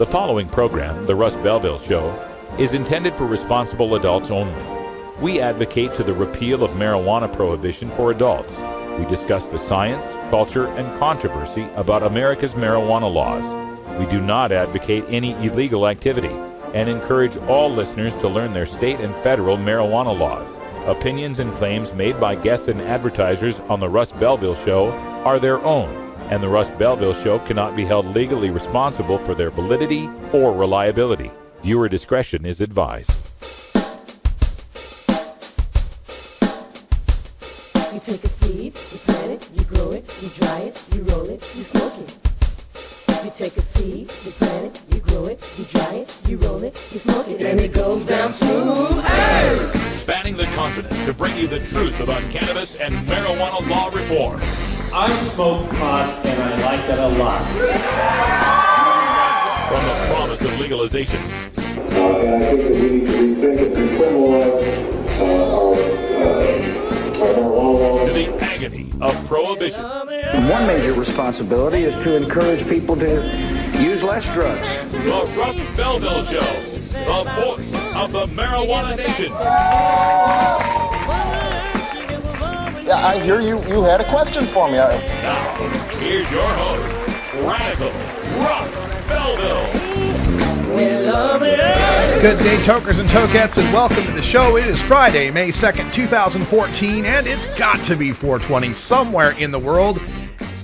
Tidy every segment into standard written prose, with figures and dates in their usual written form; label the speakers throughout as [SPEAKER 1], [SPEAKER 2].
[SPEAKER 1] The following program, The Russ Belville Show, is intended for responsible adults only. We advocate to the repeal of marijuana prohibition for adults. We discuss the science, culture, and controversy about America's marijuana laws. We do not advocate any illegal activity and encourage all listeners to learn their state and federal marijuana laws. Opinions and claims made by guests and advertisers on The Russ Belville Show are their own, and The Russ Belville Show cannot be held legally responsible for their validity or reliability. Viewer discretion is advised.
[SPEAKER 2] You take a seed, you plant it, you grow it, you dry it, you roll it, you smoke it. You take a seed, you plant it, you grow it, you dry it, you roll it, you smoke it, and it goes down smooth. Hey!
[SPEAKER 1] Spanning the continent to bring you the truth about cannabis and marijuana law reform.
[SPEAKER 3] I smoke pot and I like it a lot.
[SPEAKER 1] From the promise of legalization.
[SPEAKER 4] And I think that we think it decriminalize our marijuana.
[SPEAKER 1] To the agony of prohibition.
[SPEAKER 5] One major responsibility is to encourage people to use less drugs.
[SPEAKER 1] The Russ Belville Show, the voice of the marijuana nation.
[SPEAKER 6] Yeah, I hear you had a question for me.
[SPEAKER 1] Now, here's your host, Radical Russ Belville.
[SPEAKER 7] Good day, tokers and tokettes, and welcome to the show. It is Friday, May 2nd, 2014, and it's got to be 420 somewhere in the world.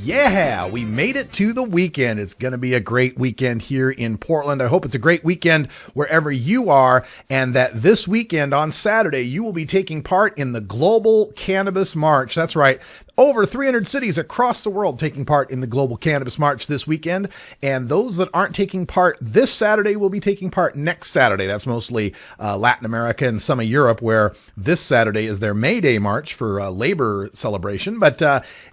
[SPEAKER 7] Yeah, we made it to the weekend. It's going to be a great weekend here in Portland. I hope it's a great weekend wherever you are, and that this weekend on Saturday, you will be taking part in the Global Cannabis March. That's right. Over 300 cities across the world taking part in the Global Cannabis March this weekend. And those that aren't taking part this Saturday will be taking part next Saturday. That's mostly Latin America and some of Europe, where this Saturday is their May Day March for labor celebration. But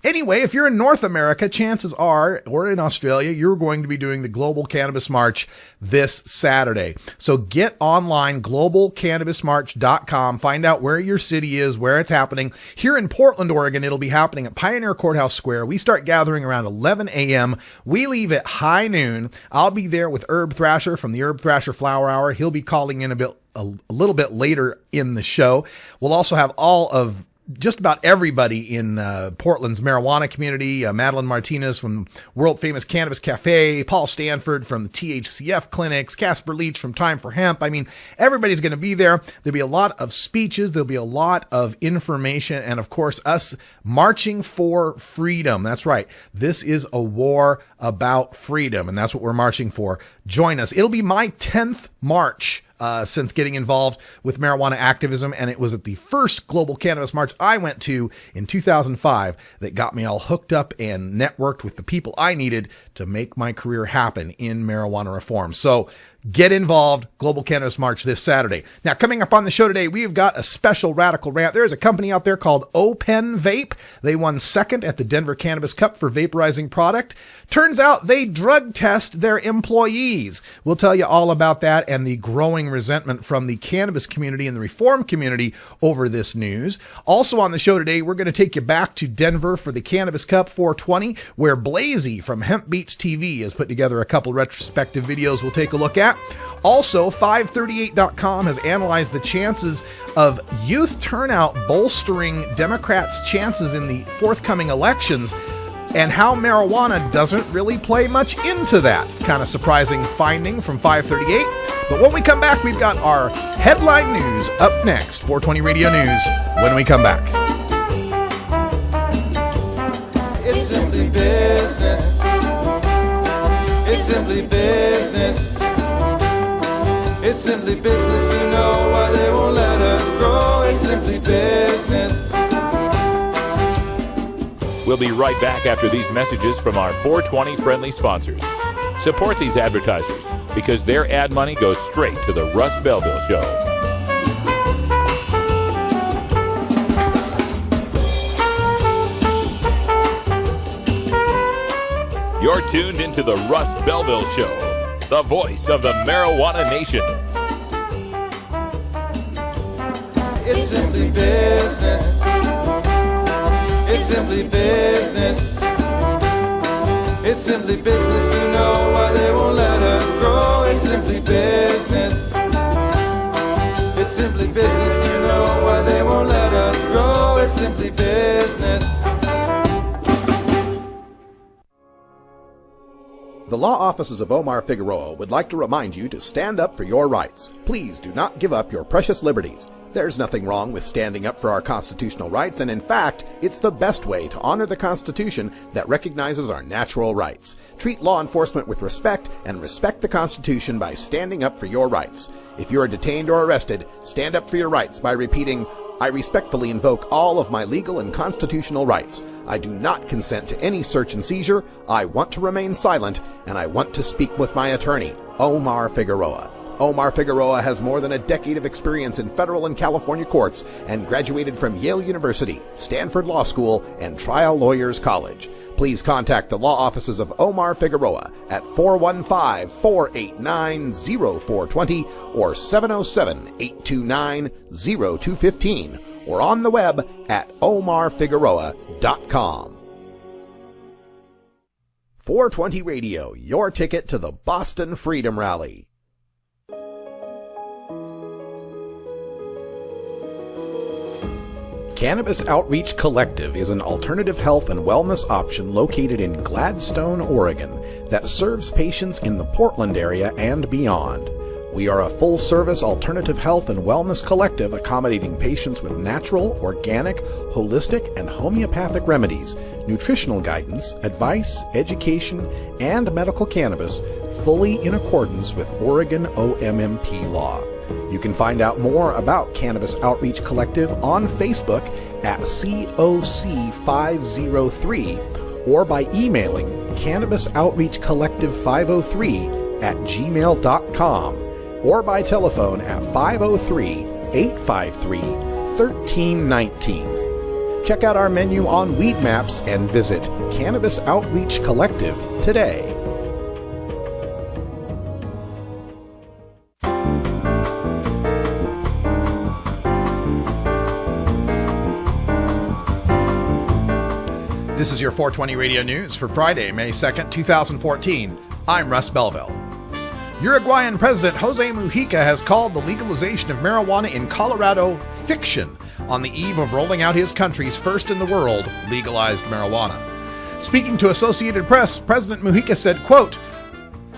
[SPEAKER 7] anyway, if you're in North America, chances are, or in Australia, you're going to be doing the Global Cannabis March this Saturday. So get online, globalcannabismarch.com. Find out where your city is, where it's happening. Here in Portland, Oregon, it'll be happening at Pioneer Courthouse Square. We start gathering around 11 a.m. We leave at high noon. I'll be there with Herb Thrasher from the Herb Thrasher Flower Hour. He'll be calling in a little bit later in the show. We'll also have all of just about everybody in Portland's marijuana community. Madeline Martinez from World Famous Cannabis Cafe, Paul Stanford from the THCF clinics, Casper Leach from Time for Hemp. I mean, everybody's going to be there. There'll be a lot of speeches. There'll be a lot of information. And of course, us marching for freedom. That's right. This is a war about freedom. And that's what we're marching for. Join us. It'll be my 10th march since getting involved with marijuana activism, and it was at the first Global Cannabis March I went to in 2005 that got me all hooked up and networked with the people I needed to make my career happen in marijuana reform. So get involved, Global Cannabis March this Saturday. Now, coming up on the show today, we've got a special radical rant. There's a company out there called O.penVAPE. They won second at the Denver Cannabis Cup for vaporizing product. Turns out they drug test their employees. We'll tell you all about that and the growing resentment from the cannabis community and the reform community over this news. Also on the show today, we're going to take you back to Denver for the Cannabis Cup 420, where Blazy from Hemp Beach TV has put together a couple retrospective videos we'll take a look at. Also, 538.com has analyzed the chances of youth turnout bolstering Democrats' chances in the forthcoming elections, and how marijuana doesn't really play much into that. Kind of surprising finding from 538. But when we come back, we've got our headline news up next. 420 Radio News when we come back.
[SPEAKER 8] It's simply business. It's simply business. It's simply business, you know why they won't let us grow. It's simply business.
[SPEAKER 1] We'll be right back after these messages from our 420 friendly sponsors. Support these advertisers because their ad money goes straight to the Russ Belville Show. You're tuned into the Russ Belville Show, the voice of the marijuana nation.
[SPEAKER 8] It's simply business. It's simply business. It's simply business, you know why they won't let us grow. business. It's simply business, you know why they won't let us grow. It's simply business.
[SPEAKER 9] The law offices of Omar Figueroa would like to remind you to stand up for your rights. Please do not give up your precious liberties. There's nothing wrong with standing up for our constitutional rights, and in fact, it's the best way to honor the Constitution that recognizes our natural rights. Treat law enforcement with respect and respect the Constitution by standing up for your rights. If you are detained or arrested, stand up for your rights by repeating, "I respectfully invoke all of my legal and constitutional rights. I do not consent to any search and seizure. I want to remain silent, and I want to speak with my attorney, Omar Figueroa." Omar Figueroa has more than a decade of experience in federal and California courts and graduated from Yale University, Stanford Law School, and Trial Lawyers College. Please contact the law offices of Omar Figueroa at 415-489-0420 or 707-829-0215 or on the web at omarfigueroa.com. 420 Radio, your ticket to the Boston Freedom Rally. Cannabis Outreach Collective is an alternative health and wellness option located in Gladstone, Oregon, that serves patients in the Portland area and beyond. We are a full-service alternative health and wellness collective accommodating patients with natural, organic, holistic, and homeopathic remedies, nutritional guidance, advice, education, and medical cannabis, fully in accordance with Oregon OMMP law. You can find out more about Cannabis Outreach Collective on Facebook at COC503 or by emailing cannabisoutreachcollective503@gmail.com or by telephone at 503-853-1319. Check out our menu on Weed Maps and visit Cannabis Outreach Collective today.
[SPEAKER 7] This is your 420 Radio News for Friday, May 2nd, 2014. I'm Russ Belville. Uruguayan President Jose Mujica has called the legalization of marijuana in Colorado fiction on the eve of rolling out his country's first in the world legalized marijuana. Speaking to Associated Press, President Mujica said, quote,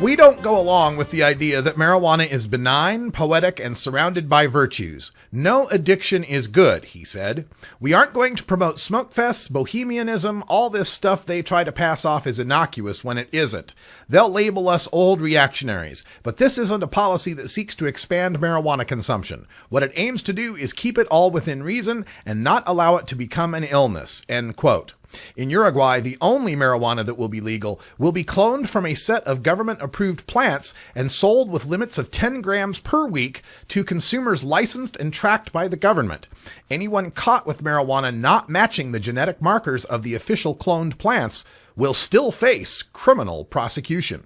[SPEAKER 7] "We don't go along with the idea that marijuana is benign, poetic, and surrounded by virtues. No addiction is good," he said. "We aren't going to promote smoke fests, bohemianism, all this stuff they try to pass off as innocuous when it isn't. They'll label us old reactionaries, but this isn't a policy that seeks to expand marijuana consumption. What it aims to do is keep it all within reason and not allow it to become an illness," end quote. In Uruguay, the only marijuana that will be legal will be cloned from a set of government-approved plants and sold with limits of 10 grams per week to consumers licensed and tracked by the government. Anyone caught with marijuana not matching the genetic markers of the official cloned plants will still face criminal prosecution.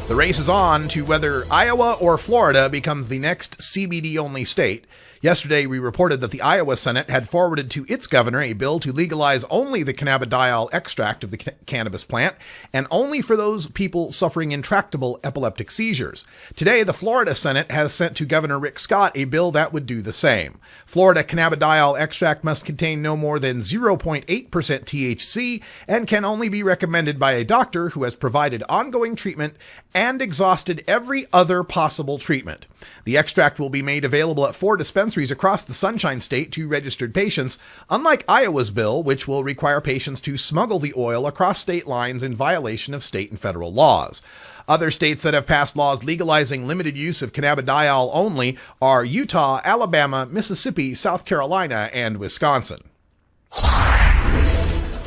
[SPEAKER 7] The race is on to whether Iowa or Florida becomes the next CBD-only state. Yesterday, we reported that the Iowa Senate had forwarded to its governor a bill to legalize only the cannabidiol extract of the cannabis plant, and only for those people suffering intractable epileptic seizures. Today, the Florida Senate has sent to Governor Rick Scott a bill that would do the same. Florida cannabidiol extract must contain no more than 0.8% THC and can only be recommended by a doctor who has provided ongoing treatment and exhausted every other possible treatment. The extract will be made available at 4 dispensaries across the Sunshine State to registered patients, unlike Iowa's bill, which will require patients to smuggle the oil across state lines in violation of state and federal laws. Other states that have passed laws legalizing limited use of cannabidiol only are Utah, Alabama, Mississippi, South Carolina, and Wisconsin.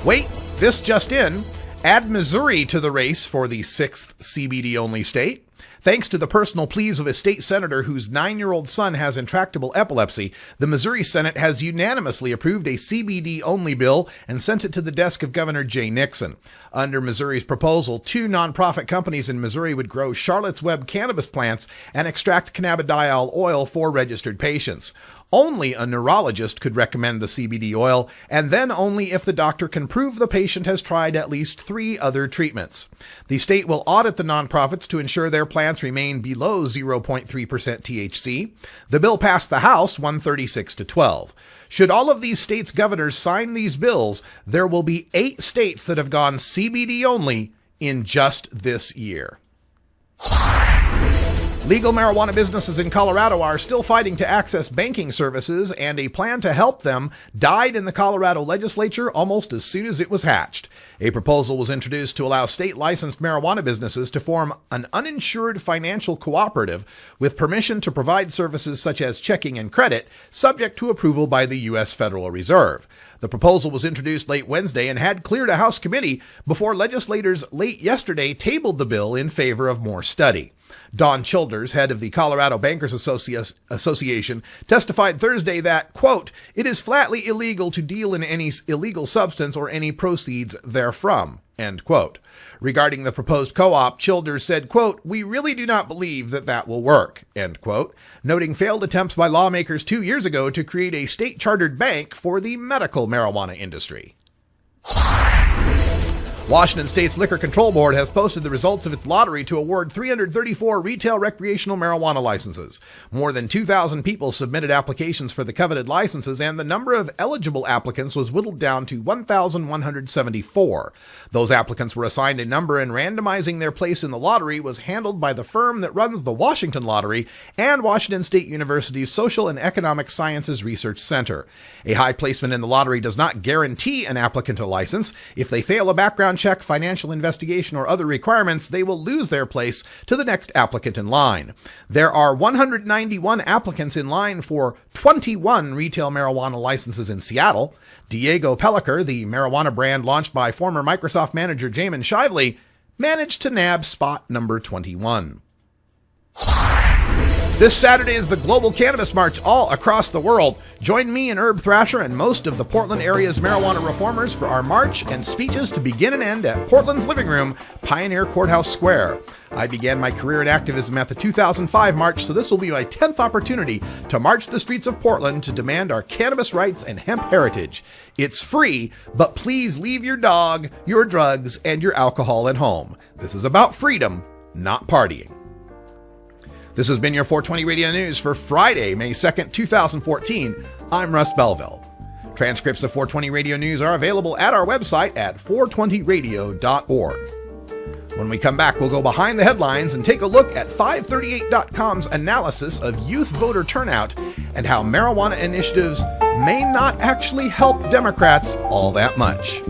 [SPEAKER 7] Wait, this just in. Add Missouri to the race for the 6th CBD-only state. Thanks to the personal pleas of a state senator whose 9-year-old son has intractable epilepsy, the Missouri Senate has unanimously approved a CBD-only bill and sent it to the desk of Governor Jay Nixon. Under Missouri's proposal, 2 nonprofit companies in Missouri would grow Charlotte's Web cannabis plants and extract cannabidiol oil for registered patients. only a neurologist could recommend the CBD oil, and then only if the doctor can prove the patient has tried at least 3 other treatments. The state will audit the nonprofits to ensure their plants remain below 0.3% THC. The bill passed the House 136-12. Should all of these states' governors sign these bills, there will be 8 states that have gone CBD only in just this year. Legal marijuana businesses in Colorado are still fighting to access banking services, and a plan to help them died in the Colorado legislature almost as soon as it was hatched. A proposal was introduced to allow state-licensed marijuana businesses to form an uninsured financial cooperative with permission to provide services such as checking and credit, subject to approval by the U.S. Federal Reserve. The proposal was introduced late Wednesday and had cleared a House committee before legislators late yesterday tabled the bill in favor of more study. Don Childers, head of the Colorado Bankers Association, testified Thursday that, quote, "It is flatly illegal to deal in any illegal substance or any proceeds therefrom," end quote. Regarding the proposed co-op, Childers said, quote, "We really do not believe that will work," end quote, noting failed attempts by lawmakers 2 years ago to create a state-chartered bank for the medical marijuana industry. Washington State's Liquor Control Board has posted the results of its lottery to award 334 retail recreational marijuana licenses. More than 2,000 people submitted applications for the coveted licenses, and the number of eligible applicants was whittled down to 1,174. Those applicants were assigned a number, and randomizing their place in the lottery was handled by the firm that runs the Washington Lottery and Washington State University's Social and Economic Sciences Research Center. A high placement in the lottery does not guarantee an applicant a license. If they fail a background check, financial investigation, or other requirements, they will lose their place to the next applicant in line. There are 191 applicants in line for 21 retail marijuana licenses in Seattle. Diego Pellicer, the marijuana brand launched by former Microsoft manager Jamin Shively, managed to nab spot number 21. This Saturday is the Global Cannabis March all across the world. Join me and Herb Thrasher and most of the Portland area's marijuana reformers for our march and speeches to begin and end at Portland's Living Room, Pioneer Courthouse Square. I began my career in activism at the 2005 march, so this will be my 10th opportunity to march the streets of Portland to demand our cannabis rights and hemp heritage. It's free, but please leave your dog, your drugs, and your alcohol at home. This is about freedom, not partying. This has been your 420 Radio News for Friday, May 2nd, 2014. I'm Russ Belville. Transcripts of 420 Radio News are available at our website at 420radio.org. When we come back, we'll go behind the headlines and take a look at 538.com's analysis of youth voter turnout and how marijuana initiatives may not actually help Democrats all that much.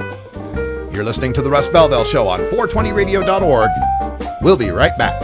[SPEAKER 7] You're listening to The Russ Belville Show on 420radio.org. We'll be right back.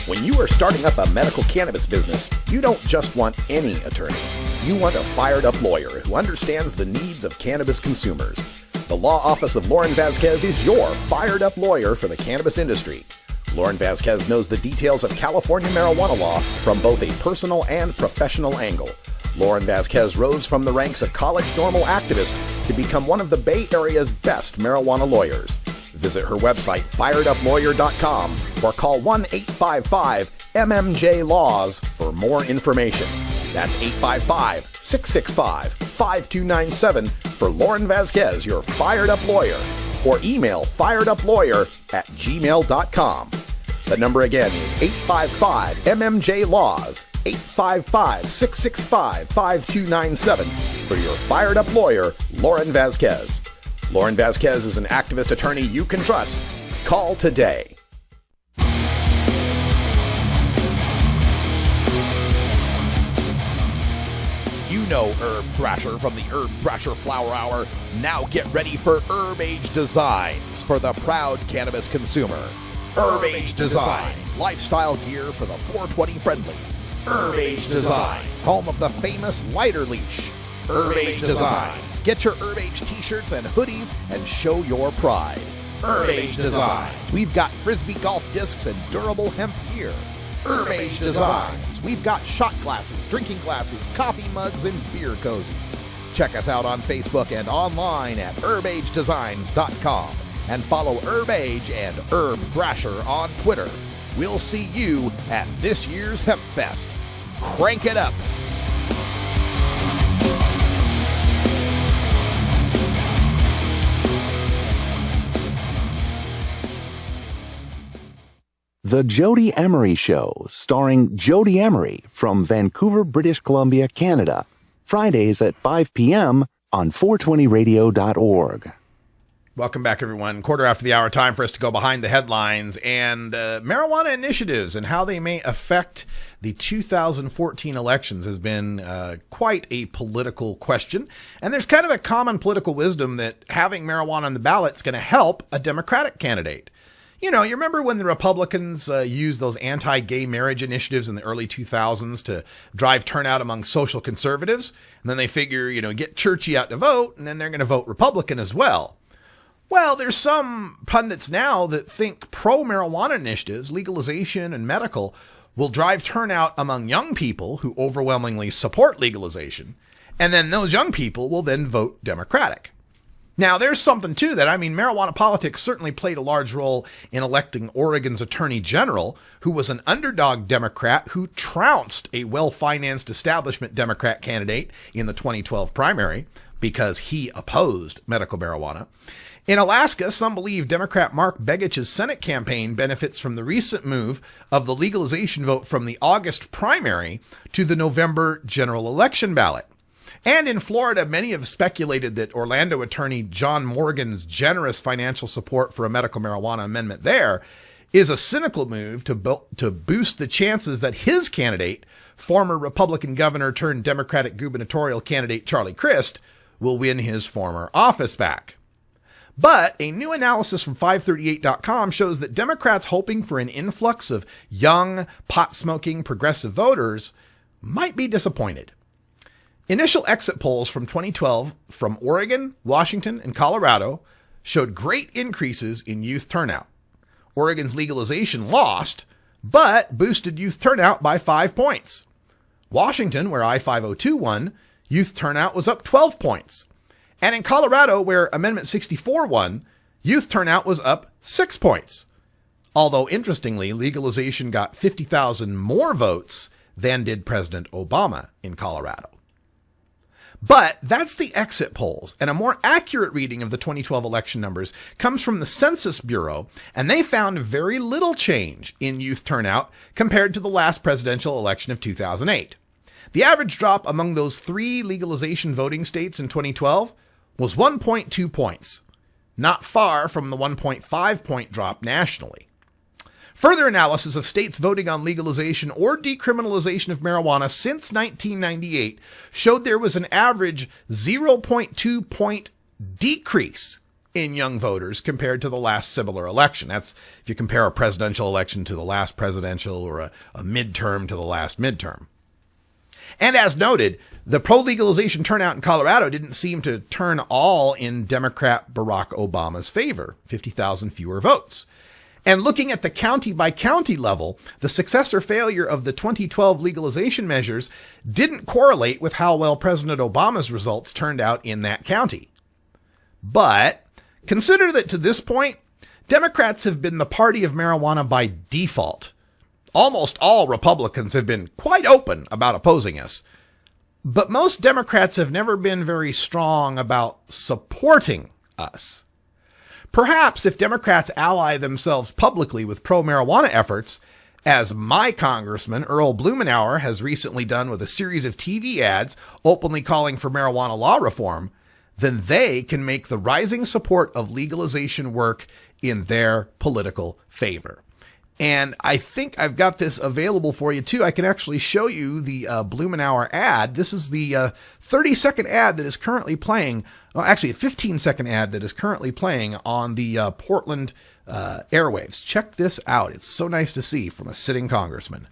[SPEAKER 9] When you are starting up a medical cannabis business, you don't just want any attorney. You want a fired-up lawyer who understands the needs of cannabis consumers. The law office of Lauren Vasquez is your fired-up lawyer for the cannabis industry. Lauren Vasquez knows the details of California marijuana law from both a personal and professional angle. Lauren Vasquez rose from the ranks of college normal activist to become one of the Bay Area's best marijuana lawyers. Visit her website, fireduplawyer.com, or call 1-855-MMJ-LAWS for more information. That's 855-665-5297 for Lauren Vasquez, your fired-up lawyer, or email fireduplawyer@gmail.com. The number again is 855-MMJ-LAWS, 855-665-5297 for your fired-up lawyer, Lauren Vasquez. Lauren Vasquez is an activist attorney you can trust. Call today.
[SPEAKER 10] You know Herb Thrasher from the Herb Thrasher Flower Hour. Now get ready for Herb Age Designs for the proud cannabis consumer. Herb Age Designs, lifestyle gear for the 420 friendly. Herb Age Designs, home of the famous lighter leash. Herb Age Designs. Get your Herb Age t-shirts and hoodies and show your pride. Herb Age Designs. We've got Frisbee golf discs and durable hemp gear. Herb Age Designs. We've got shot glasses, drinking glasses, coffee mugs, and beer cozies. Check us out on Facebook and online at herbagedesigns.com. and follow Herb Age and Herb Thrasher on Twitter. We'll see you at this year's Hemp Fest. Crank it up.
[SPEAKER 11] The Jody Emery Show, starring Jody Emery from Vancouver, British Columbia, Canada. Fridays at 5 p.m. on 420radio.org.
[SPEAKER 7] Welcome back, everyone. Quarter after the hour, time for us to go behind the headlines and marijuana initiatives and how they may affect the 2014 elections has been quite a political question. And there's kind of a common political wisdom that having marijuana on the ballot is going to help a Democratic candidate. You know, you remember when the Republicans used those anti-gay marriage initiatives in the early 2000s to drive turnout among social conservatives? And then they figure, get churchy out to vote, and then they're going to vote Republican as well. Well, there's some pundits now that think pro-marijuana initiatives, legalization and medical, will drive turnout among young people who overwhelmingly support legalization. And then those young people will then vote Democratic. Now, there's something to that. I mean, marijuana politics certainly played a large role in electing Oregon's Attorney General, who was an underdog Democrat who trounced a well-financed establishment Democrat candidate in the 2012 primary because he opposed medical marijuana. In Alaska, some believe Democrat Mark Begich's Senate campaign benefits from the recent move of the legalization vote from the August primary to the November general election ballot. And in Florida, many have speculated that Orlando attorney John Morgan's generous financial support for a medical marijuana amendment there is a cynical move to boost the chances that his candidate, former Republican governor turned Democratic gubernatorial candidate Charlie Crist, will win his former office back. But a new analysis from 538.com shows that Democrats hoping for an influx of young, pot-smoking, progressive voters might be disappointed. Initial exit polls from 2012 from Oregon, Washington, and Colorado showed great increases in youth turnout. Oregon's legalization lost, but boosted youth turnout by 5 points. Washington, where I-502 won, youth turnout was up 12 points. And in Colorado, where Amendment 64 won, youth turnout was up 6 points. Although, interestingly, legalization got 50,000 more votes than did President Obama in Colorado. But that's the exit polls, and a more accurate reading of the 2012 election numbers comes from the Census Bureau, and they found very little change in youth turnout compared to the last presidential election of 2008. The average drop among those 3 legalization voting states in 2012 was 1.2 points, not far from the 1.5 point drop nationally. Further analysis of states voting on legalization or decriminalization of marijuana since 1998 showed there was an average 0.2 point decrease in young voters compared to the last similar election. That's if you compare a presidential election to the last presidential or a midterm to the last midterm. And as noted, the pro-legalization turnout in Colorado didn't seem to turn all in Democrat Barack Obama's favor, 50,000 fewer votes. And looking at the county-by-county level, the success or failure of the 2012 legalization measures didn't correlate with how well President Obama's results turned out in that county. But consider that to this point, Democrats have been the party of marijuana by default. Almost all Republicans have been quite open about opposing us. But most Democrats have never been very strong about supporting us. Perhaps if Democrats ally themselves publicly with pro-marijuana efforts, as my congressman Earl Blumenauer has recently done with a series of TV ads openly calling for marijuana law reform, then they can make the rising support of legalization work in their political favor. And I think I've got this available for you too. I can actually show you the Blumenauer ad. This is the 30-second ad that is currently playing. Well, actually, a 15-second ad that is currently playing on the Portland airwaves. Check this out. It's so nice to see from a sitting congressman.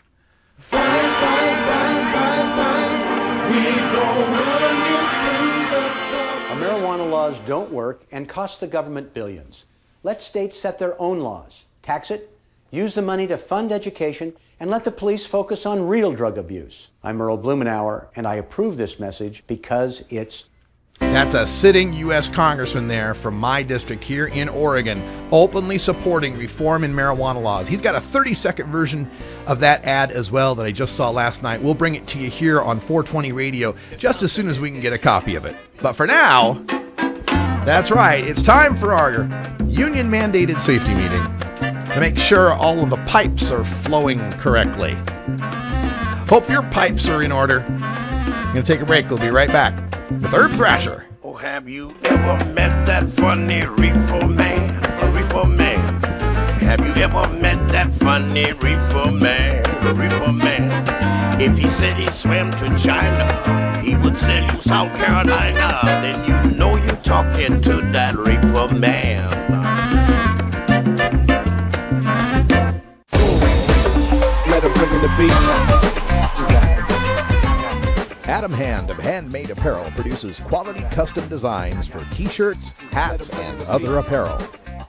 [SPEAKER 8] Fine, fine, fine, fine, fine. We gon' run you through the top.
[SPEAKER 12] Our marijuana laws don't work and cost the government billions. Let states set their own laws. Tax it. Use the money to fund education and let the police focus on real drug abuse. I'm Earl Blumenauer, and I approve this message because it's
[SPEAKER 7] That's a sitting U.S. congressman there from my district here in Oregon, openly supporting reform in marijuana laws. He's got a 30-second version of that ad as well that I just saw last night. We'll bring it to you here on 420 Radio just as soon as we can get a copy of it. But for now, that's right, it's time for our union-mandated safety meeting to make sure all of the pipes are flowing correctly. Hope your pipes are in order. I'm going to take a break. We'll be right back with Herb Thrasher.
[SPEAKER 13] Oh, have you ever met that funny reefer man? A reefer man. Have you ever met that funny reefer man? A reefer man. If he said he swam to China, he would sell you South Carolina. Then you know you're talking to that reefer man.
[SPEAKER 10] Let him bring in the beat. Adam Hand of Handmade Apparel produces quality custom designs for t-shirts, hats, and other apparel.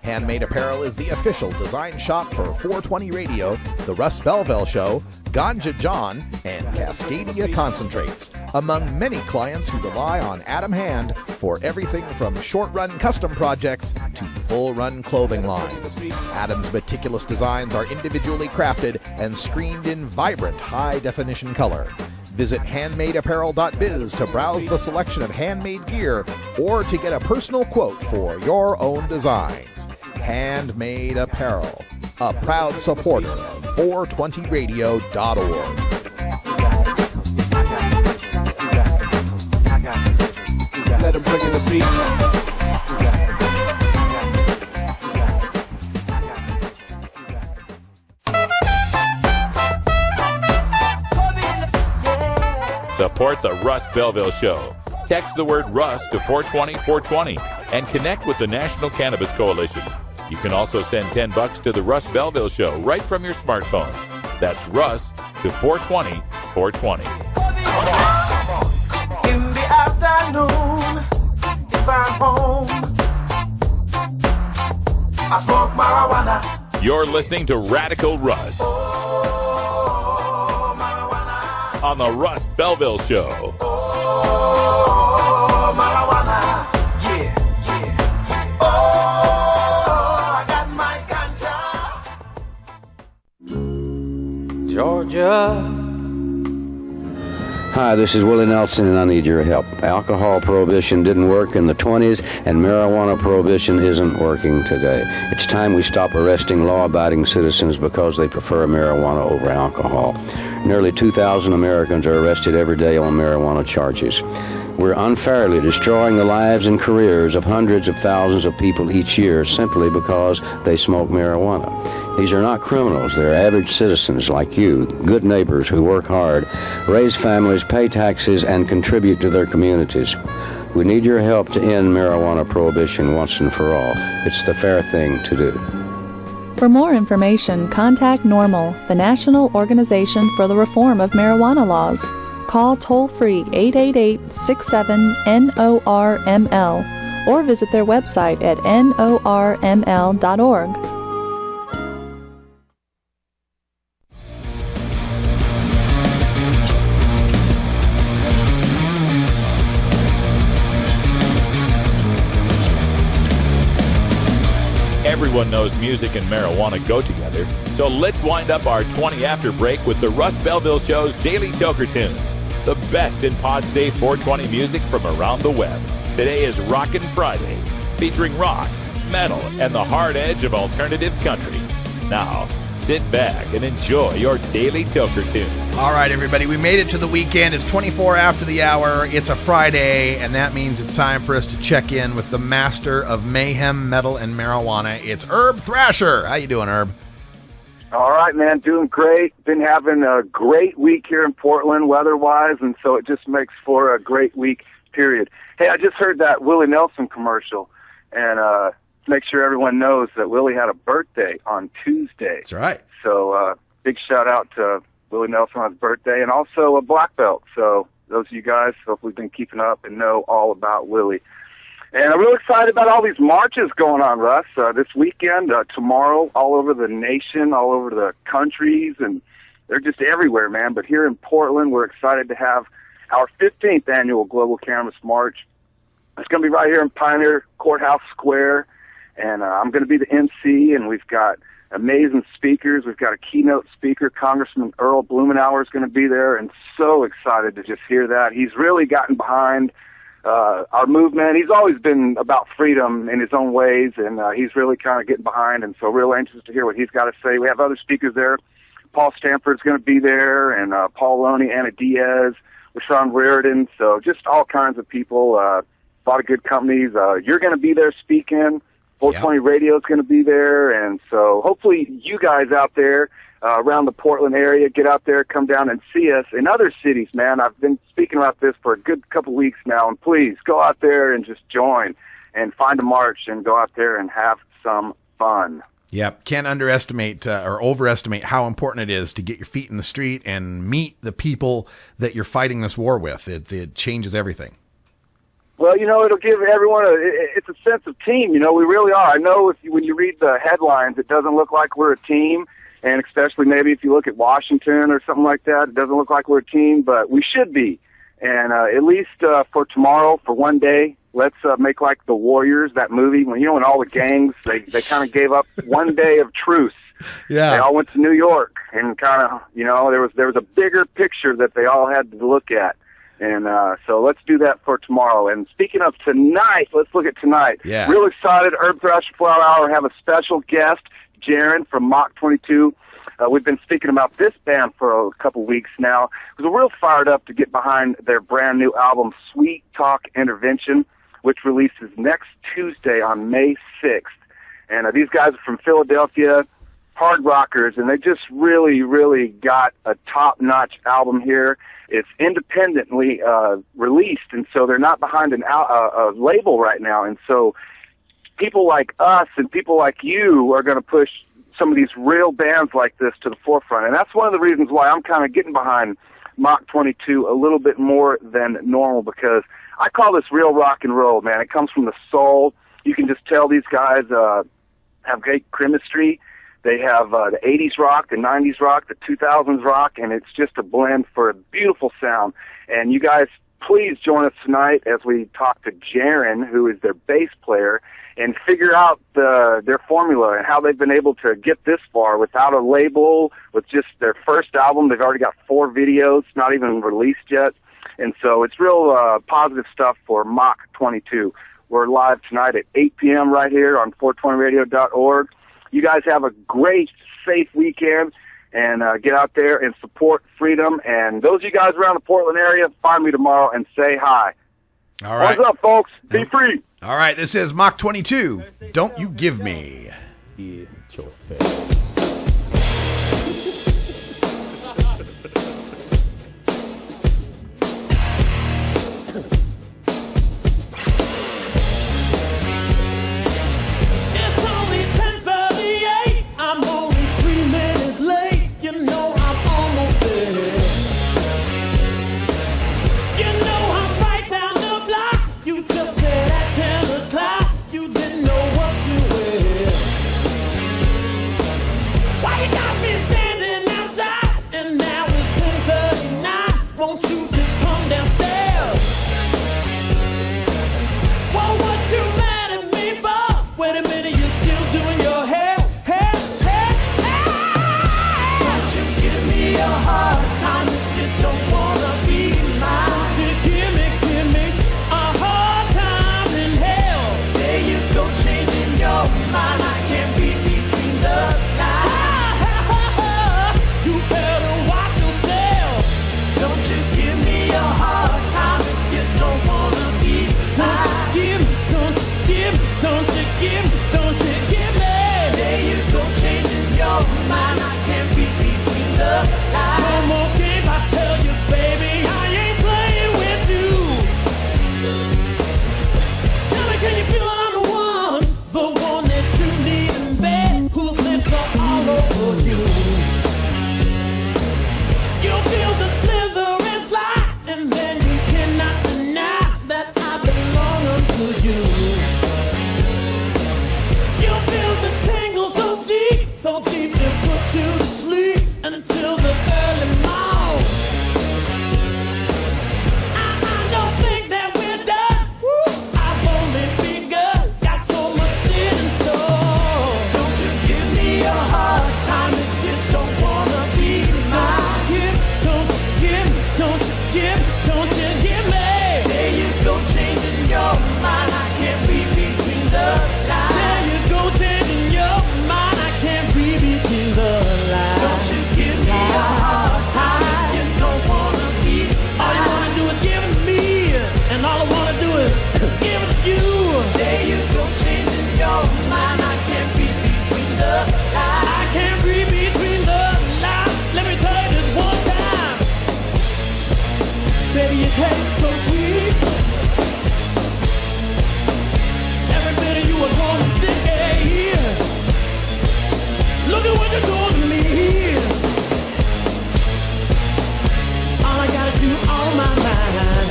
[SPEAKER 10] Handmade Apparel is the official design shop for 420 Radio, The Russ Belville Show, Ganja John, and Cascadia Concentrates, among many clients who rely on Adam Hand for everything from short-run custom projects to full-run clothing lines. Adam's meticulous designs are individually crafted and screened in vibrant high-definition color. Visit handmadeapparel.biz to browse the selection of handmade gear or to get a personal quote for your own designs. Handmade Apparel, a proud supporter of 420radio.org. Let him bring in the beat.
[SPEAKER 1] Support the Russ Belville Show. Text the word Russ to 420-420 and connect with the National Cannabis Coalition. You can also send $10 to the Russ Belville Show right from your smartphone. That's Russ to 420-420.
[SPEAKER 13] In the afternoon, if I'm home, I smoke marijuana.
[SPEAKER 1] You're listening to Radical Russ on the Russ Belville Show.
[SPEAKER 13] Marijuana, yeah, yeah. I got my ganja.
[SPEAKER 5] Georgia. Hi, this is Willie Nelson, and I need your help. Alcohol prohibition didn't work in the 20s, and marijuana prohibition isn't working today. It's time we stop arresting law-abiding citizens because they prefer marijuana over alcohol. Nearly 2,000 Americans are arrested every day on marijuana charges. We're unfairly destroying the lives and careers of hundreds of thousands of people each year simply because they smoke marijuana. These are not criminals. They're average citizens like you, good neighbors who work hard, raise families, pay taxes, and contribute to their communities. We need your help to end marijuana prohibition once and for all. It's the fair thing to do.
[SPEAKER 14] For more information, contact NORML, the National Organization for the Reform of Marijuana Laws. Call toll-free 888-67-NORML or visit their website at norml.org.
[SPEAKER 1] Everyone knows music and marijuana go together, so let's wind up our 20 after break with the Russ Belville Show's Daily Toker Tunes, the best in pod-safe 420 music from around the web. Today is Rockin' Friday, featuring rock, metal, and the hard edge of alternative country. Now, sit back and enjoy your Daily Toker Tune.
[SPEAKER 7] All right, everybody, we made it to the weekend. It's 24 after the hour. It's a Friday, and that means it's time for us to check in with the master of mayhem, metal, and marijuana. It's Herb Thrasher. How you doing, Herb?
[SPEAKER 6] All right, man, doing great. Been having a great week here in Portland weather-wise, and so it just makes for a great week, period. Hey, I just heard that Willie Nelson commercial, and make sure everyone knows that Willie had a birthday on Tuesday.
[SPEAKER 7] That's right.
[SPEAKER 6] So big shout-out to Willie Nelson on his birthday, and also a black belt. So those of you guys hopefully been keeping up and know all about Willie. And I'm real excited about all these marches going on, Russ. This weekend, tomorrow, all over the nation, all over the countries, and they're just everywhere, man. But here in Portland, we're excited to have our 15th annual Global Cannabis March. It's going to be right here in Pioneer Courthouse Square, and I'm going to be the MC, and we've got amazing speakers. We've got a keynote speaker. Congressman Earl Blumenauer is going to be there, and so excited to just hear that. He's really gotten behind our movement. He's always been about freedom in his own ways, and he's really kind of getting behind, and so real anxious to hear what he's got to say. We have other speakers there. Paul Stanford's going to be there, and Paul Loney, Anna Diaz, Rashawn Reardon, so just all kinds of people, a lot of good companies. You're going to be there speaking. 420 Radio is going to be there, and so hopefully you guys out there around the Portland area, get out there, come down and see us in other cities, man. I've been speaking about this for a good couple weeks now, and please go out there and just join and find a march and go out there and have some fun.
[SPEAKER 7] Yep, can't underestimate or overestimate how important it is to get your feet in the street and meet the people that you're fighting this war with. It changes everything.
[SPEAKER 6] Well, you know, it'll give everyone it's a sense of team. You know, we really are. I know when you read the headlines, it doesn't look like we're a team, and especially maybe if you look at Washington or something like that, it doesn't look like we're a team, but we should be. And at least for tomorrow, for one day, let's make like The Warriors, that movie, when all the gangs, they kind of gave up one day of truce.
[SPEAKER 7] Yeah.
[SPEAKER 6] They all went to New York, and kind of, there was a bigger picture that they all had to look at. And so let's do that for tomorrow. And speaking of tonight, let's look at tonight.
[SPEAKER 7] Yeah.
[SPEAKER 6] Real excited, Herb Thrasher Flower Hour, have a special guest, Jaron from Mach 22. We've been speaking about this band for a couple weeks now. We're real fired up to get behind their brand new album, Sweet Talk Intervention, which releases next Tuesday on May 6th. And these guys are from Philadelphia, hard rockers, and they just really, really got a top-notch album here. It's independently released, and so they're not behind a label right now. And so people like us and people like you are going to push some of these real bands like this to the forefront. And that's one of the reasons why I'm kind of getting behind Mach 22 a little bit more than normal, because I call this real rock and roll, man. It comes from the soul. You can just tell these guys have great chemistry. They have the 80s rock, the 90s rock, the 2000s rock, and it's just a blend for a beautiful sound. And you guys, please join us tonight as we talk to Jaron, who is their bass player, and figure out their formula and how they've been able to get this far without a label, with just their first album. They've already got 4 videos, not even released yet. And so it's real positive stuff for Mach 22. We're live tonight at 8 p.m. right here on 420radio.org. You guys have a great, safe weekend, and get out there and support freedom. And those of you guys around the Portland area, find me tomorrow and say hi.
[SPEAKER 7] All right.
[SPEAKER 6] What's up, folks? Be free.
[SPEAKER 7] All right, this is Mach 22. Don't You Give Me.
[SPEAKER 3] It's your face.
[SPEAKER 2] it, give it you. There you go, changing your mind. I can't read between the lines. I can't read between the lines. Let me tell you this one time. Baby, you taste so sweet. Every bit of you was on the stick here. Look at what you're doing to me. All I gotta do on my mind.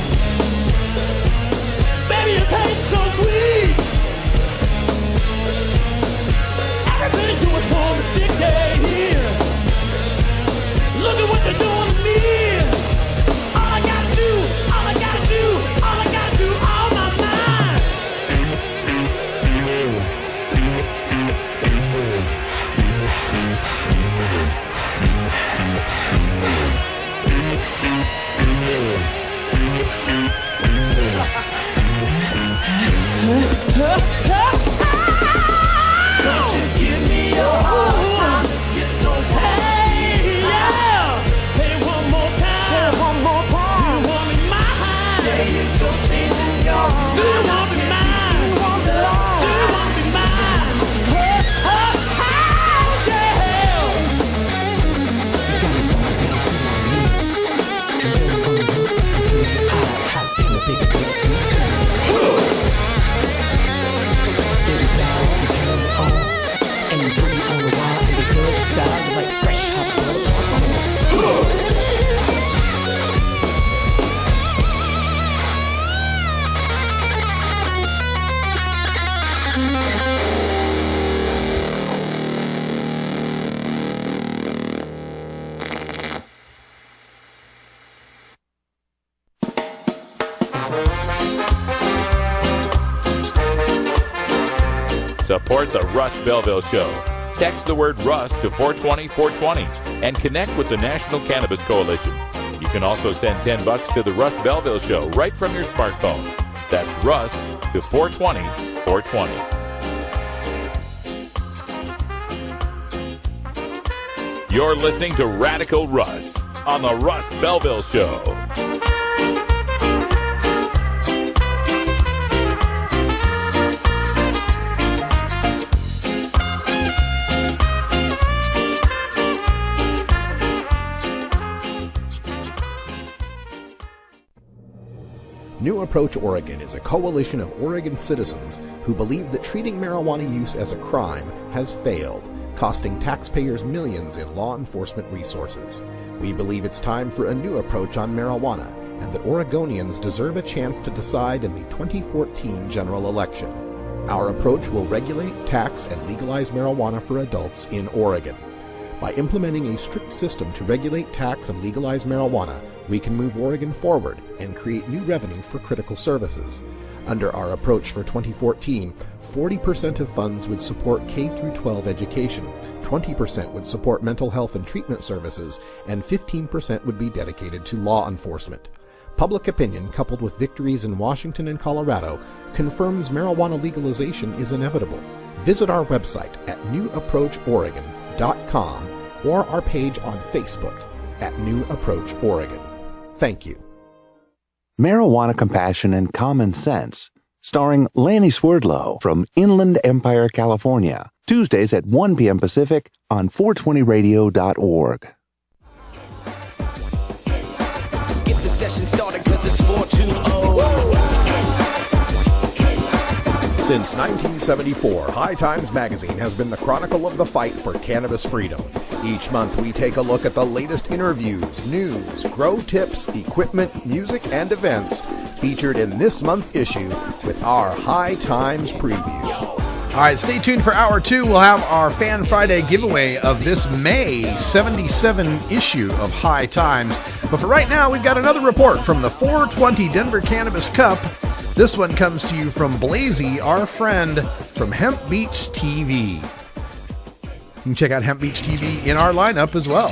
[SPEAKER 2] Baby, you taste so sweet. Everything you was born to stick here. Look at what you're doing to me. All I gotta do, all I gotta do, all I gotta do on my mind. Don't you give me your heart, you know hey, yeah. Say it one more time, Do you want me mine? There you go, changing your heart. Do you want me mine? Do you want me mine?
[SPEAKER 1] Support the Russ Belville Show. Text the word Russ to 420-420 and connect with the National Cannabis Coalition. You can also send $10 to the Russ Belville Show right from your smartphone. That's Russ to 420-420. You're listening to Radical Russ on the Russ Belville Show.
[SPEAKER 9] New Approach Oregon is a coalition of Oregon citizens who believe that treating marijuana use as a crime has failed, costing taxpayers millions in law enforcement resources. We believe it's time for a new approach on marijuana, and that Oregonians deserve a chance to decide in the 2014 general election. Our approach will regulate, tax, and legalize marijuana for adults in Oregon. By implementing a strict system to regulate, tax, and legalize marijuana, we can move Oregon forward and create new revenue for critical services. Under our approach for 2014, 40% of funds would support K-12 education, 20% would support mental health and treatment services, and 15% would be dedicated to law enforcement. Public opinion, coupled with victories in Washington and Colorado, confirms marijuana legalization is inevitable. Visit our website at newapproachoregon.com or our page on Facebook at New Approach Oregon. Thank you.
[SPEAKER 11] Marijuana Compassion and Common Sense, starring Lanny Swerdlow from Inland Empire, California, Tuesdays at 1 p.m. Pacific on 420radio.org.
[SPEAKER 15] Let's get the session started because it's 420.
[SPEAKER 9] Since 1974, High Times Magazine has been the chronicle of the fight for cannabis freedom. Each month we take a look at the latest interviews, news, grow tips, equipment, music, and events featured in this month's issue with our High Times preview.
[SPEAKER 7] All right, stay tuned for Hour 2. We'll have our Fan Friday giveaway of this May 77 issue of High Times. But for right now, we've got another report from the 420 Denver Cannabis Cup. This one comes to you from Blazy, our friend from Hemp Beach TV. You can check out Hemp Beach TV in our lineup as well.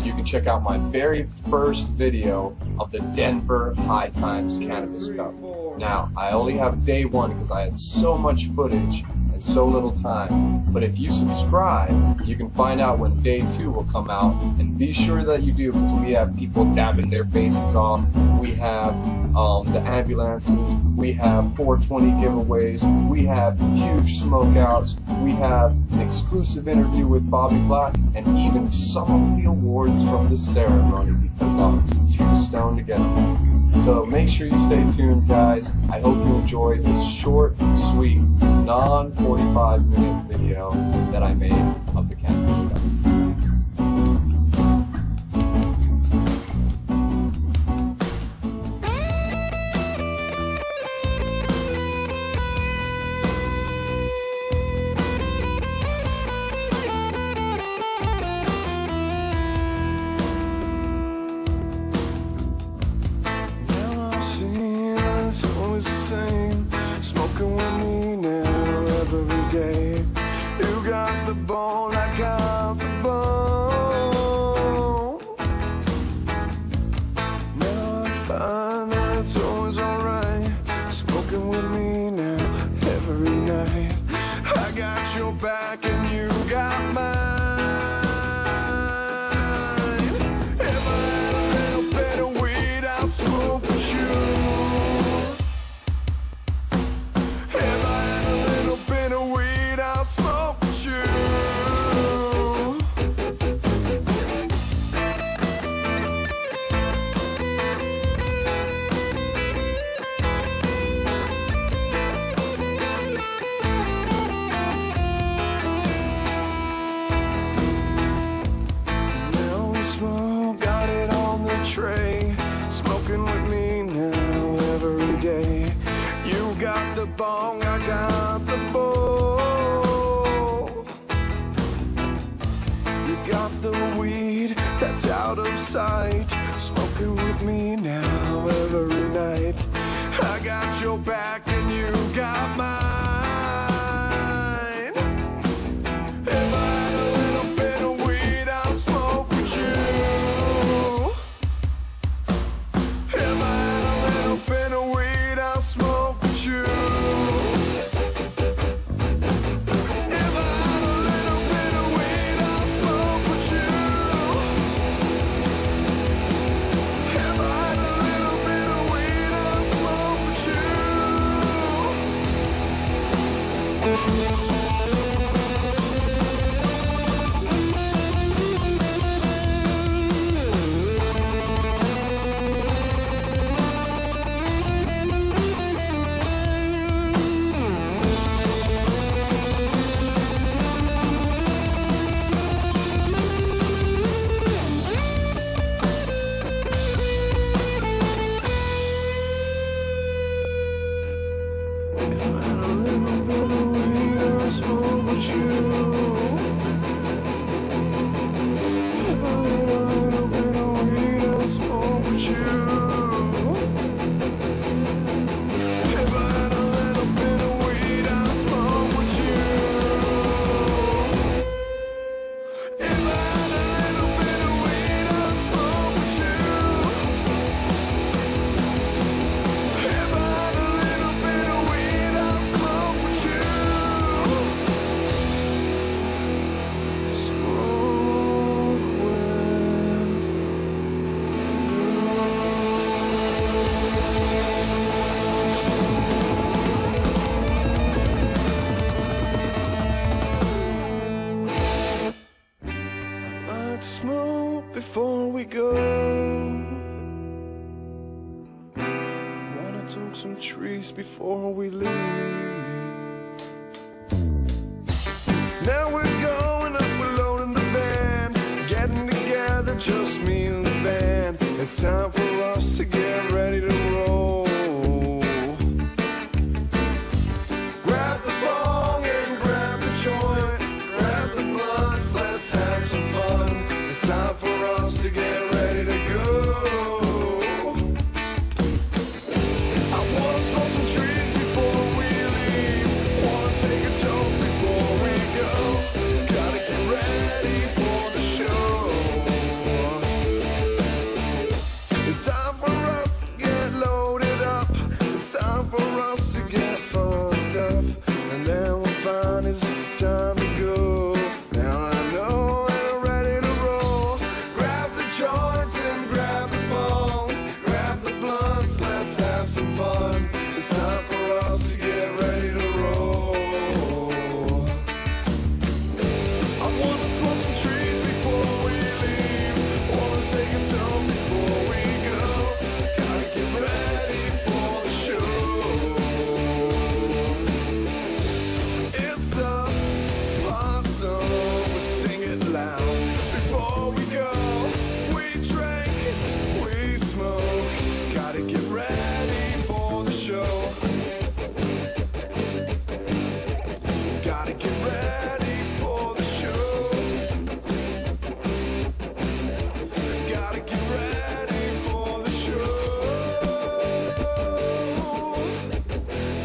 [SPEAKER 16] You can check out my very first video of the Denver High Times Cannabis Cup. Now, I only have day one because I had so much footage and in so little time. But if you subscribe, you can find out when day 2 will come out, and be sure that you do, because we have people dabbing their faces off. We have the ambulances, we have 420 giveaways, we have huge smokeouts, we have an exclusive interview with Bobby Black, and even some of the awards from the ceremony, because I was too stoned to get them. So make sure you stay tuned, guys. I hope you enjoyed this short, sweet, non-45-minute video that I made of the cannabis guy.
[SPEAKER 8] Smoking with me now every day. You got the bone, I got the bone. Now I find that it's always alright. Smoking with me now every night. I got your back and you got mine. If I had a little bit of weed, I'll smoke with you. Got it on the tray, smoking with me now every day. You got the bong, I got the bowl. You got the weed that's out of sight, smoking with me now every night. I got your back and you got mine. If I had a little bit of weed, I'll smoke with you. Smoke before we go. Wanna talk some trees before we leave. Now we're going up, we're loading the van, getting together, just me and the band. It's time for us to get ready to roll. Grab the bong and grab the joint, grab the blunts, let's have some fun. It's time for us to get ready to go. I wanna smoke some trees before we leave. Wanna take a toke before we go. Gotta get ready for the show. It's time for us to get some fun. It's time for us to get ready to roll. I wanna smoke some trees before we leave. Wanna take a turn before we go. Gotta get ready for the show. It's a fun song, we sing it loud. Before we go, we drink, we smoke. Gotta get ready for the show. Gotta get ready for the show. Gotta get ready for the show.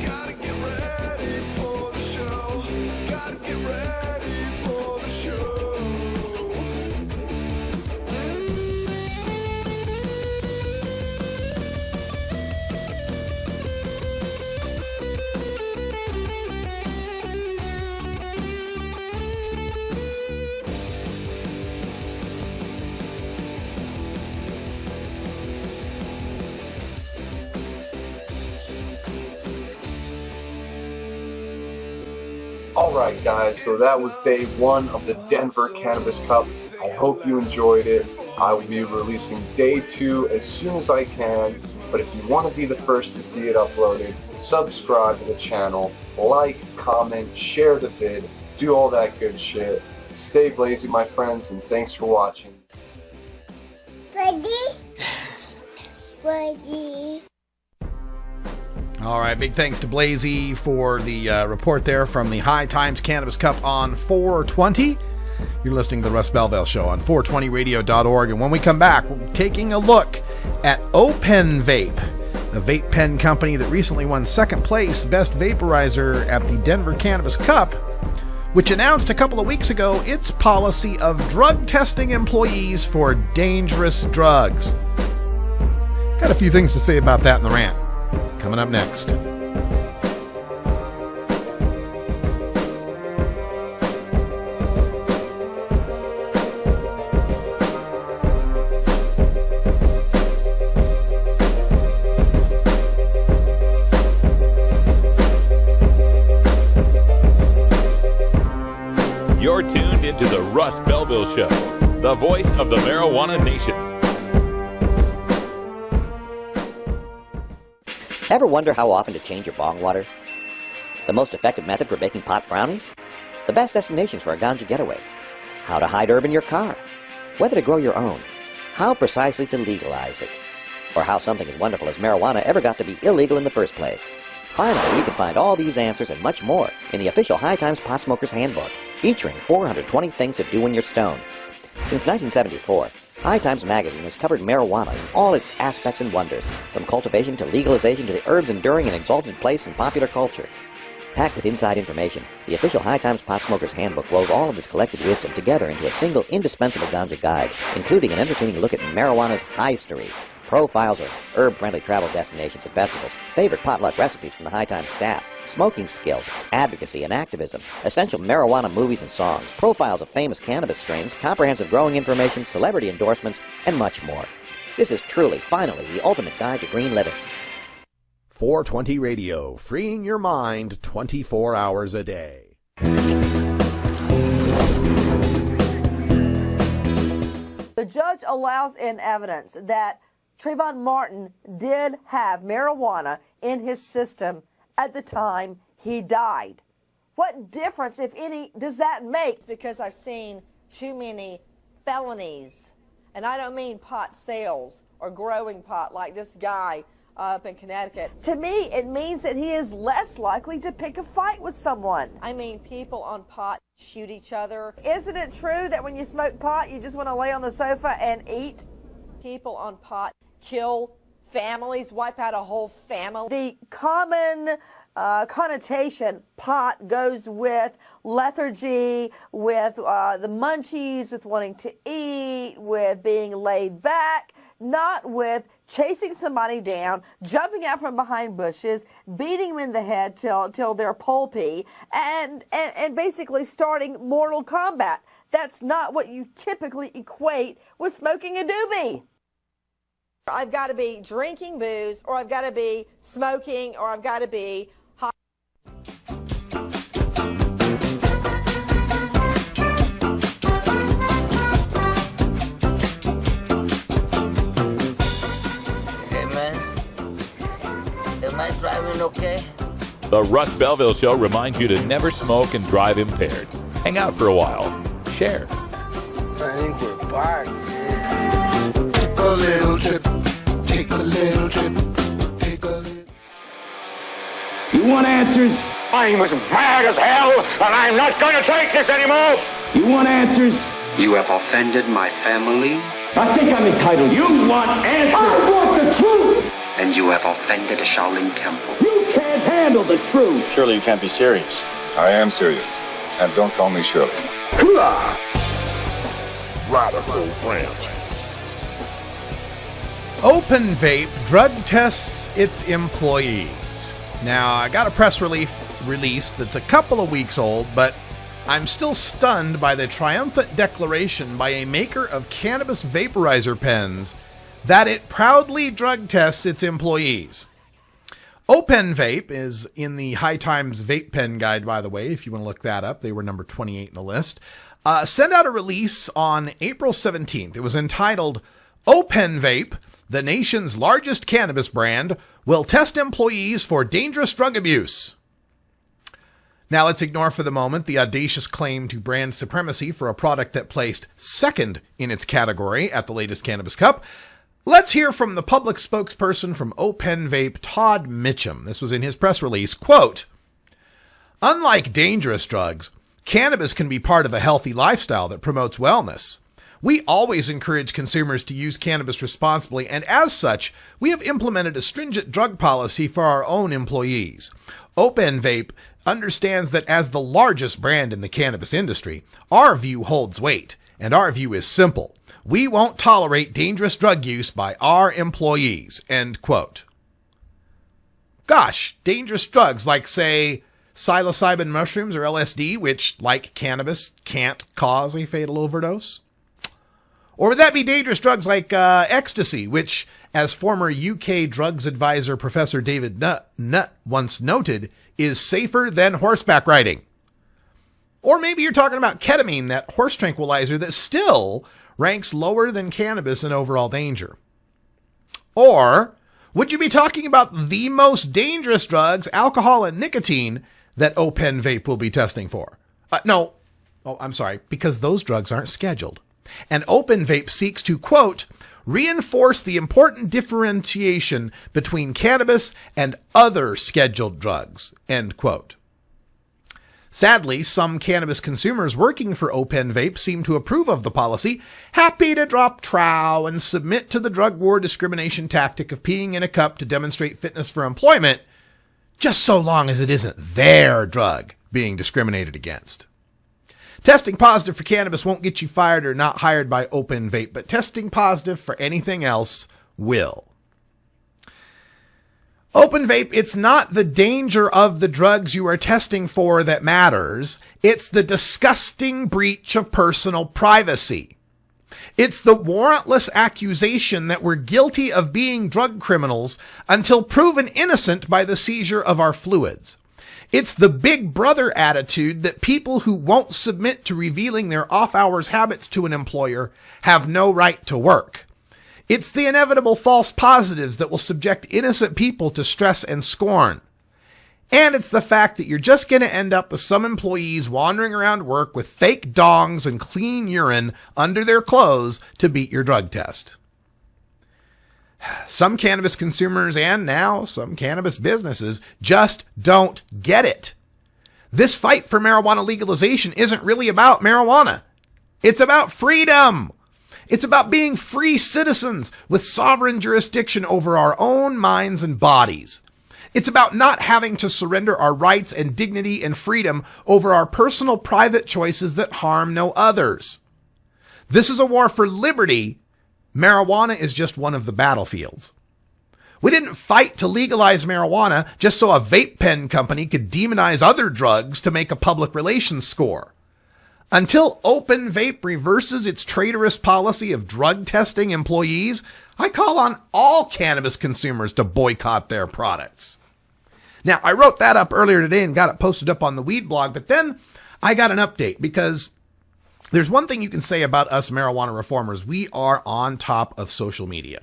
[SPEAKER 8] Gotta get ready for the show. Gotta get ready for the show.
[SPEAKER 16] Alright guys, so that was day 1 of the Denver Cannabis Cup. I hope you enjoyed it. I will be releasing day 2 as soon as I can, but if you want to be the first to see it uploaded, subscribe to the channel, like, comment, share the vid, do all that good shit. Stay blazy my friends, and thanks for watching.
[SPEAKER 7] All right, big thanks to Blazy for the report there from the High Times Cannabis Cup on 420. You're listening to the Russ Belville Show on 420radio.org, and when we come back, we're taking a look at O.penVAPE, a vape pen company that recently won second place Best Vaporizer at the Denver Cannabis Cup, which announced a couple of weeks ago its policy of drug testing employees for dangerous drugs. Got a few things to say about that in the rant. Coming up next.
[SPEAKER 1] You're tuned into the Russ Belville Show, the voice of the marijuana nation.
[SPEAKER 17] Ever wonder how often to change your bong water? The most effective method for baking pot brownies? The best destinations for a ganja getaway? How to hide herb in your car? Whether to grow your own? How precisely to legalize it? Or how something as wonderful as marijuana ever got to be illegal in the first place? Finally, you can find all these answers and much more in the official High Times Pot Smoker's Handbook, featuring 420 things to do when you're stoned. Since 1974, High Times Magazine has covered marijuana in all its aspects and wonders, from cultivation to legalization to the herb's enduring and exalted place in popular culture. Packed with inside information, the official High Times Pot Smoker's Handbook rolls all of this collected wisdom together into a single indispensable ganja guide, including an entertaining look at marijuana's history, profiles of herb-friendly travel destinations and festivals, favorite potluck recipes from the High Times staff, smoking skills, advocacy and activism, essential marijuana movies and songs, profiles of famous cannabis strains, comprehensive growing information, celebrity endorsements, and much more. This is truly, finally, the ultimate guide to green living.
[SPEAKER 9] 420 Radio, freeing your mind 24 hours a day.
[SPEAKER 18] The judge allows in evidence that Trayvon Martin did have marijuana in his system at the time he died. What difference, if any, does that make? Because I've seen too many felonies, and I don't mean pot sales or growing pot like this guy up in Connecticut. To me, it means that he is less likely to pick a fight with someone. I mean, people on pot shoot each other. Isn't it true that when you smoke pot, you just want to lay on the sofa and eat? People on pot kill families, wipe out a whole family. The common connotation pot goes with lethargy, with the munchies, with wanting to eat, with being laid back, not with chasing somebody down, jumping out from behind bushes, beating them in the head till they're pulpy, and basically starting mortal combat. That's not what you typically equate with smoking a doobie. I've got to be drinking booze, or I've got to be smoking, or I've got to be high.
[SPEAKER 19] Hey, man. Am I driving okay?
[SPEAKER 1] The Russ Belville Show reminds you to never smoke and drive impaired. Hang out for a while. Share.
[SPEAKER 19] I think we're parked.
[SPEAKER 20] Take a little trip. Take a little trip. Take a little.
[SPEAKER 21] You want answers? I'm as mad as hell, and I'm not going to take this anymore. You want answers?
[SPEAKER 22] You have offended my family.
[SPEAKER 21] I think I'm entitled. You want answers? I want the truth.
[SPEAKER 22] And you have offended the Shaolin Temple.
[SPEAKER 21] You can't handle the truth.
[SPEAKER 23] Surely you can't be serious. I am serious. And don't call me Shirley.
[SPEAKER 20] Radical rant.
[SPEAKER 7] O.penVAPE drug tests its employees. Now, I got a press release that's a couple of weeks old, but I'm still stunned by the triumphant declaration by a maker of cannabis vaporizer pens that it proudly drug tests its employees. O.penVAPE is in the High Times Vape Pen Guide, by the way, if you want to look that up. They were number 28 in the list. Sent out a release on April 17th. It was entitled, O.penVAPE, the nation's largest cannabis brand, will test employees for dangerous drug abuse. Now let's ignore for the moment the audacious claim to brand supremacy for a product that placed second in its category at the latest Cannabis Cup. Let's hear from the public spokesperson from O.penVAPE, Todd Mitchum. This was in his press release. Quote, unlike dangerous drugs, cannabis can be part of a healthy lifestyle that promotes wellness. We always encourage consumers to use cannabis responsibly, and as such, we have implemented a stringent drug policy for our own employees. O.penVAPE understands that as the largest brand in the cannabis industry, our view holds weight, and our view is simple. We won't tolerate dangerous drug use by our employees, end quote. Gosh, dangerous drugs like, say, psilocybin mushrooms or LSD, which, like cannabis, can't cause a fatal overdose? Or would that be dangerous drugs like ecstasy, which, as former UK drugs advisor Professor David Nutt once noted, is safer than horseback riding? Or maybe you're talking about ketamine, that horse tranquilizer that still ranks lower than cannabis in overall danger. Or would you be talking about the most dangerous drugs, alcohol and nicotine, that O.penVAPE will be testing for? No. Oh, I'm sorry, because those drugs aren't scheduled. And O.penVAPE seeks to, quote, reinforce the important differentiation between cannabis and other scheduled drugs, end quote. Sadly, some cannabis consumers working for O.penVAPE seem to approve of the policy, happy to drop trow and submit to the drug war discrimination tactic of peeing in a cup to demonstrate fitness for employment, just so long as it isn't their drug being discriminated against. Testing positive for cannabis won't get you fired or not hired by O.penVAPE, but testing positive for anything else will. O.penVAPE, it's not the danger of the drugs you are testing for that matters. It's the disgusting breach of personal privacy. It's the warrantless accusation that we're guilty of being drug criminals until proven innocent by the seizure of our fluids. It's the big brother attitude that people who won't submit to revealing their off-hours habits to an employer have no right to work. It's the inevitable false positives that will subject innocent people to stress and scorn. And it's the fact that you're just going to end up with some employees wandering around work with fake dongs and clean urine under their clothes to beat your drug test. Some cannabis consumers and now some cannabis businesses just don't get it. This fight for marijuana legalization isn't really about marijuana. It's about freedom. It's about being free citizens with sovereign jurisdiction over our own minds and bodies. It's about not having to surrender our rights and dignity and freedom over our personal private choices that harm no others. This is a war for liberty. Marijuana is just one of the battlefields. We didn't fight to legalize marijuana just so a vape pen company could demonize other drugs to make a public relations score. Until O.penVAPE reverses its traitorous policy of drug testing employees, I call on all cannabis consumers to boycott their products. Now, I wrote that up earlier today and got it posted up on the Weed blog, but then I got an update because there's one thing you can say about us marijuana reformers. We are on top of social media.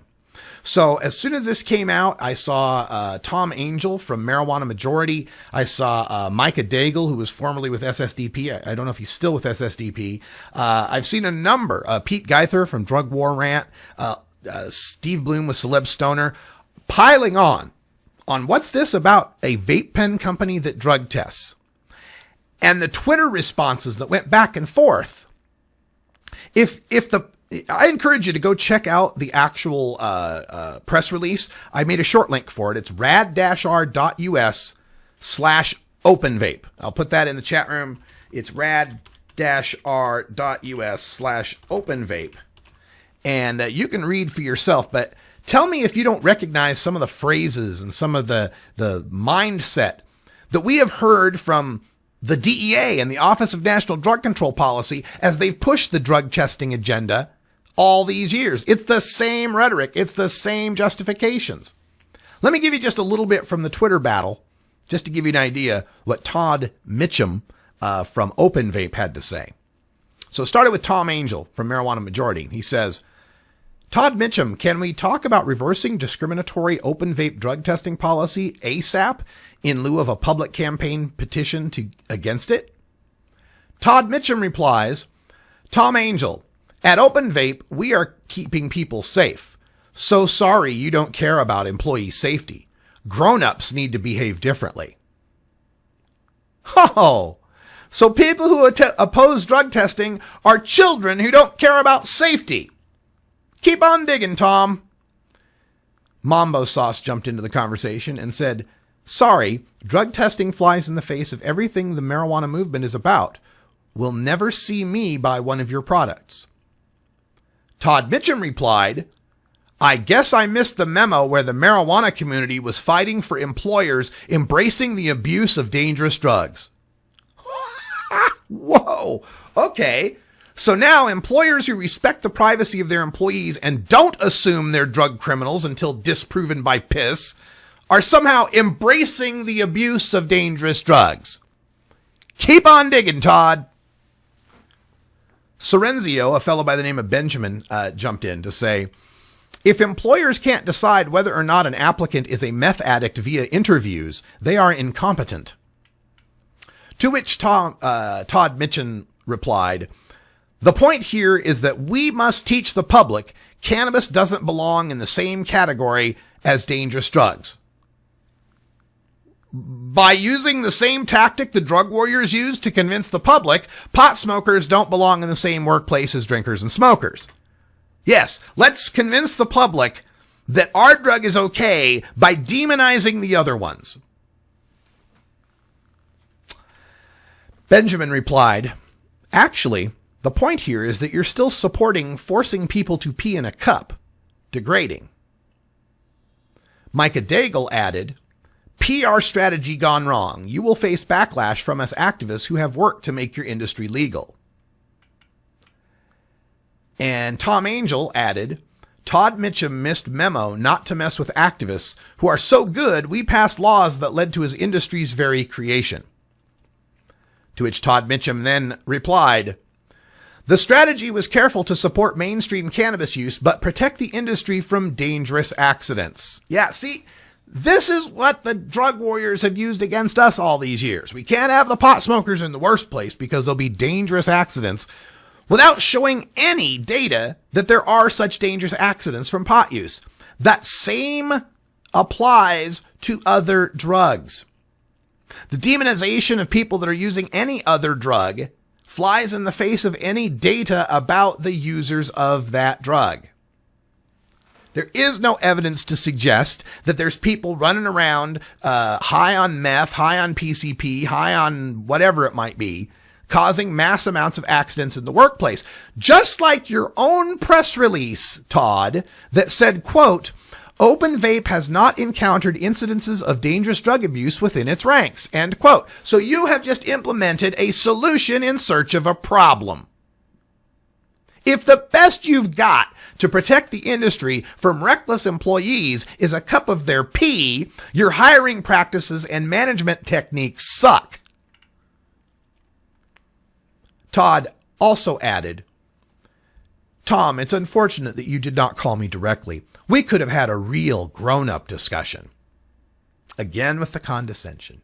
[SPEAKER 7] So as soon as this came out, I saw Tom Angel from Marijuana Majority. I saw Micah Daigle, who was formerly with SSDP. I don't know if he's still with SSDP. I've seen a number. Pete Geither from Drug War Rant. Steve Bloom with Celeb Stoner. Piling on what's this about a vape pen company that drug tests. And the Twitter responses that went back and forth. I encourage you to go check out the actual press release. I made a short link for it. It's rad-r.us/OpenVAPE. I'll put that in the chat room. It's rad-r.us/OpenVAPE. And you can read for yourself, but tell me if you don't recognize some of the phrases and some of the mindset that we have heard from the DEA and the Office of National Drug Control Policy as they've pushed the drug testing agenda all these years. It's the same rhetoric. It's the same justifications. Let me give you just a little bit from the Twitter battle, just to give you an idea what Todd Mitchum from O.penVAPE had to say. So it started with Tom Angel from Marijuana Majority. He says, Todd Mitchum, can we talk about reversing discriminatory O.penVAPE drug testing policy ASAP in lieu of a public campaign petition against it? Todd Mitchum replies, Tom Angel, at O.penVAPE, we are keeping people safe. So sorry you don't care about employee safety. Grown-ups need to behave differently. Oh, so people who oppose drug testing are children who don't care about safety. Keep on digging, Tom. Mambo Sauce jumped into the conversation and said, sorry, drug testing flies in the face of everything the marijuana movement is about. We'll never see me buy one of your products. Todd Mitchum replied, I guess I missed the memo where the marijuana community was fighting for employers embracing the abuse of dangerous drugs. Whoa, okay. So now employers who respect the privacy of their employees and don't assume they're drug criminals until disproven by piss are somehow embracing the abuse of dangerous drugs. Keep on digging, Todd. Sorrenzio, a fellow by the name of Benjamin, jumped in to say, if employers can't decide whether or not an applicant is a meth addict via interviews, they are incompetent. To which Todd Mitchum replied, the point here is that we must teach the public cannabis doesn't belong in the same category as dangerous drugs. By using the same tactic the drug warriors use to convince the public, pot smokers don't belong in the same workplace as drinkers and smokers. Yes, let's convince the public that our drug is okay by demonizing the other ones. Benjamin replied, actually, the point here is that you're still supporting forcing people to pee in a cup. Degrading. Micah Daigle added, PR strategy gone wrong. You will face backlash from us activists who have worked to make your industry legal. And Tom Angel added, Todd Mitchum missed memo not to mess with activists who are so good we passed laws that led to his industry's very creation. To which Todd Mitchum then replied, the strategy was careful to support mainstream cannabis use, but protect the industry from dangerous accidents. Yeah, see, this is what the drug warriors have used against us all these years. We can't have the pot smokers in the worst place because there'll be dangerous accidents without showing any data that there are such dangerous accidents from pot use. That same applies to other drugs. The demonization of people that are using any other drug flies in the face of any data about the users of that drug. There is no evidence to suggest that there's people running around high on meth, high on PCP, high on whatever it might be, causing mass amounts of accidents in the workplace. Just like your own press release, Todd, that said, quote, O.penVAPE has not encountered incidences of dangerous drug abuse within its ranks, end quote. So you have just implemented a solution in search of a problem. If the best you've got to protect the industry from reckless employees is a cup of their pee, your hiring practices and management techniques suck. Todd also added, Tom, it's unfortunate that you did not call me directly. We could have had a real grown-up discussion. Again with the condescension.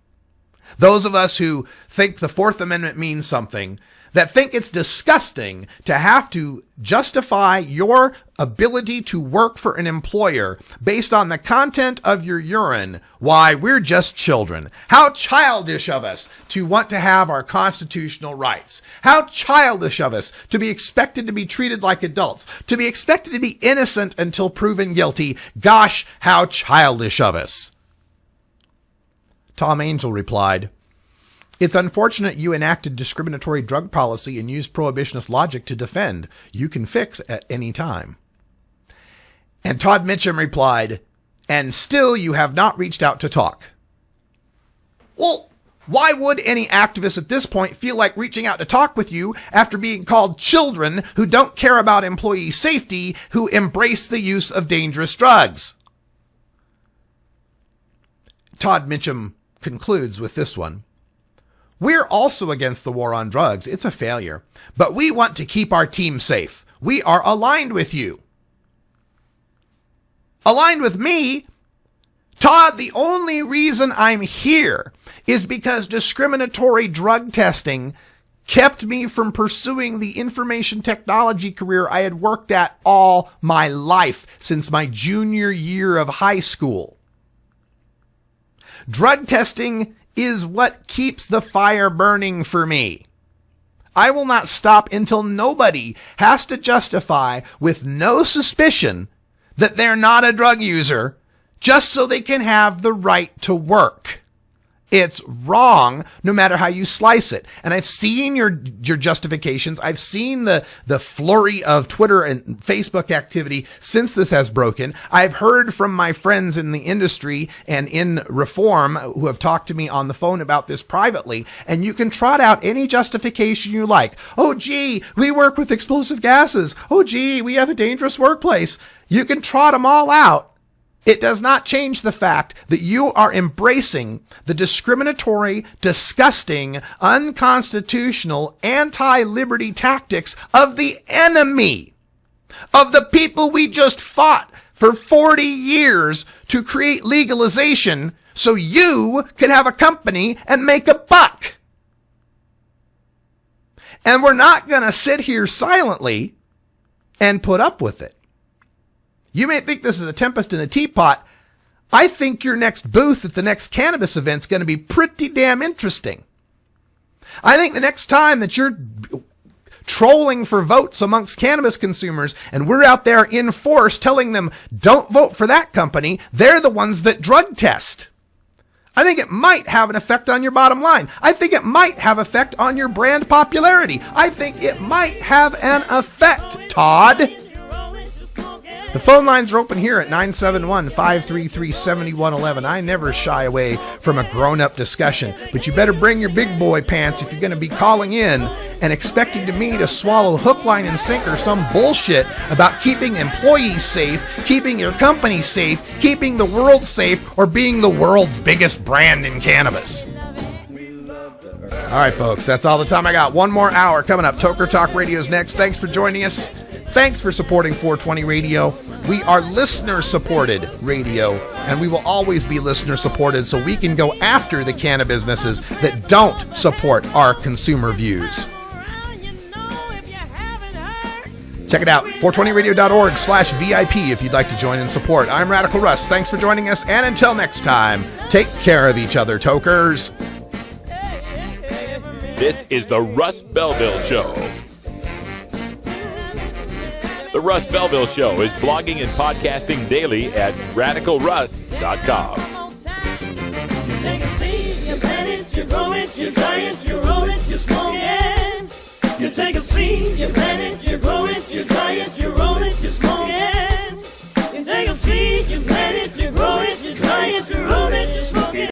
[SPEAKER 7] Those of us who think the Fourth Amendment means something, that think it's disgusting to have to justify your ability to work for an employer based on the content of your urine, why, we're just children. How childish of us to want to have our constitutional rights. How childish of us to be expected to be treated like adults, to be expected to be innocent until proven guilty. Gosh, how childish of us. Tom Angel replied, it's unfortunate you enacted discriminatory drug policy and used prohibitionist logic to defend. You can fix at any time. And Todd Mitchum replied, and still you have not reached out to talk. Well, why would any activist at this point feel like reaching out to talk with you after being called children who don't care about employee safety, who embrace the use of dangerous drugs? Todd Mitchum concludes with this one. We're also against the war on drugs. It's a failure. But we want to keep our team safe. We are aligned with you. Aligned with me? Todd, the only reason I'm here is because discriminatory drug testing kept me from pursuing the information technology career I had worked at all my life since my junior year of high school. Drug testing is what keeps the fire burning for me. I will not stop until nobody has to justify with no suspicion that they're not a drug user just so they can have the right to work. It's wrong no matter how you slice it. And I've seen your justifications. I've seen the flurry of Twitter and Facebook activity since this has broken. I've heard from my friends in the industry and in reform who have talked to me on the phone about this privately. And you can trot out any justification you like. Oh, gee, we work with explosive gases. Oh, gee, we have a dangerous workplace. You can trot them all out. It does not change the fact that you are embracing the discriminatory, disgusting, unconstitutional, anti-liberty tactics of the enemy, of the people we just fought for 40 years to create legalization so you could have a company and make a buck. And we're not going to sit here silently and put up with it. You may think this is a tempest in a teapot. I think your next booth at the next cannabis event is going to be pretty damn interesting. I think the next time that you're trolling for votes amongst cannabis consumers and we're out there in force telling them, don't vote for that company, they're the ones that drug test. I think it might have an effect on your bottom line. I think it might have effect on your brand popularity. I think it might have an effect, Todd. The phone lines are open here at 971-533-7111. I never shy away from a grown-up discussion, but you better bring your big boy pants if you're going to be calling in and expecting me to swallow hook, line, and sinker some bullshit about keeping employees safe, keeping your company safe, keeping the world safe, or being the world's biggest brand in cannabis. All right, folks, that's all the time I got. One more hour coming up. Toker Talk Radio's next. Thanks for joining us. Thanks for supporting 420 Radio. We are listener-supported radio, and we will always be listener-supported so we can go after the cannabis businesses that don't support our consumer views. Check it out, 420radio.org/VIP if you'd like to join and support. I'm Radical Russ. Thanks for joining us, and until next time, take care of each other, tokers.
[SPEAKER 1] This is the Russ Belville Show. The Russ Belville Show is blogging and podcasting daily at radicalruss.com.
[SPEAKER 2] You take a seed, you plant it, you grow it, you dry it, you roll it, you smoke it. You take a seed, you